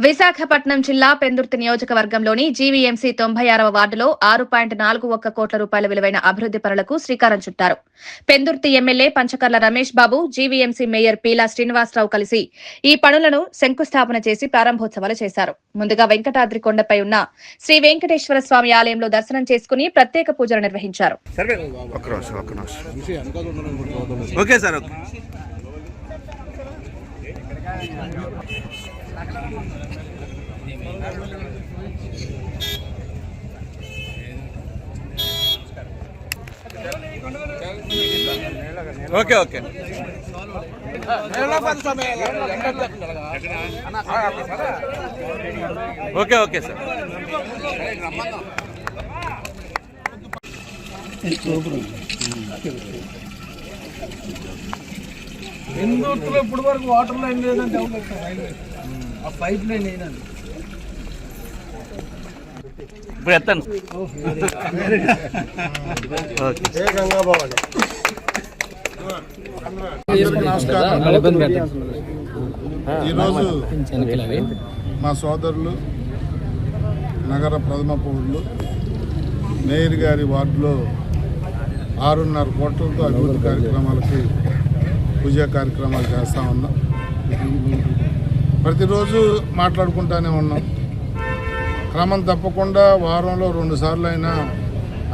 విశాఖపట్నం జిల్లా పెందుర్తి నియోజకవర్గంలోని జీవీఎంసీ 96వ వార్డులో 6.41 కోట్ల రూపాయల విలువైన అభివృద్ది పనులకు శ్రీకారం చుట్టారు. Pendurthi MLA Panchakarla Ramesh Babu, GVMC mayor Peela Srinivasarao కలిసి ఈ పనులను శంకుస్థాపన చేసి ప్రారంభోత్సవాలు చేశారు. ముందుగా వెంకటాద్రి కొండపై ఉన్న శ్రీ వెంకటేశ్వర స్వామి ఆలయంలో దర్శనం చేసుకుని ప్రత్యేక పూజలు నిర్వహించారు. Okay okay okay okay sir. పెందుర్తిలో ఇప్పుడు వరకు వాటర్ లైన్ లేదంటే ఆ పైప్ లైన్ అయినది ఇప్పుడు ఎత్తాను. ఈరోజు మా సోదరులు నగర ప్రథమ పౌరులు మేయర్ గారి వార్డులో 6.5 కోట్లతో అభివృద్ధి కార్యక్రమాలకి పూజా కార్యక్రమాలు చేస్తూ ఉన్నాం. ప్రతిరోజు మాట్లాడుకుంటూనే ఉన్నాం. క్రమం తప్పకుండా వారంలో 2 సార్లు అయినా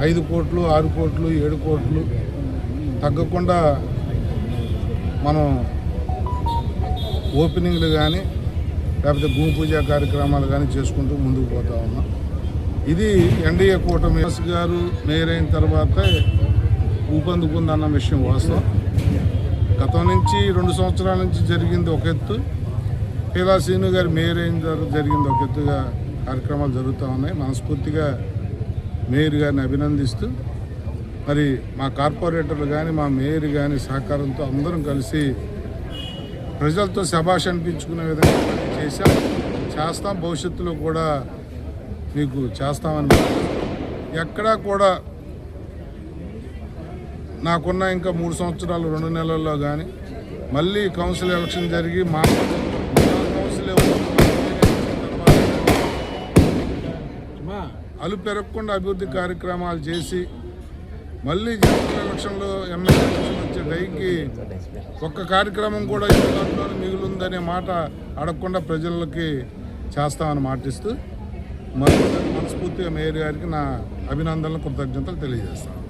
5 కోట్లు, 6 కోట్లు, 7 కోట్లు తగ్గకుండా మనం ఓపెనింగ్లు కానీ లేకపోతే భూమి పూజా కార్యక్రమాలు కానీ చేసుకుంటూ ముందుకు పోతా ఉన్నాం. ఇది ఎన్డీఏ కూటమి గారు మేయర్ అయిన తర్వాతే ఊపందుకుందన్న విషయం వాస్తవం. గతం నుంచి 2 సంవత్సరాల నుంచి జరిగింది ఒక ఎత్తు, పీలా శ్రీను గారు మేయర్ అయిన తర్వాత జరిగింది ఒక ఎత్తుగా కార్యక్రమాలు జరుగుతూ ఉన్నాయి. మనస్ఫూర్తిగా మేయర్ గారిని అభినందిస్తూ మరి మా కార్పొరేటర్లు కానీ మా మేయర్ కానీ సహకారంతో అందరం కలిసి ప్రజలతో శభాష్ అనిపించుకునే విధంగా చేస్తాం. భవిష్యత్తులో కూడా మీకు చేస్తామని ఎక్కడా కూడా నాకున్న ఇంకా 3 సంవత్సరాలు 2 నెలల్లో కానీ మళ్ళీ కౌన్సిల్ ఎలక్షన్ జరిగి మా కౌన్సిల్ అలు పెరగకుండా అభివృద్ధి కార్యక్రమాలు చేసి మళ్ళీ జనరల్ ఎలక్షన్లో ఎమ్మెల్యే ఎలక్షన్ వచ్చే టైంకి ఒక్క కార్యక్రమం కూడా ఇందులో మిగులుందనే మాట అడగకుండా ప్రజలకి చేస్తామని మాటిస్తూ మనస్ఫూర్తిగా మేయర్ గారికి నా అభినందనలు, కృతజ్ఞతలు తెలియజేస్తాను.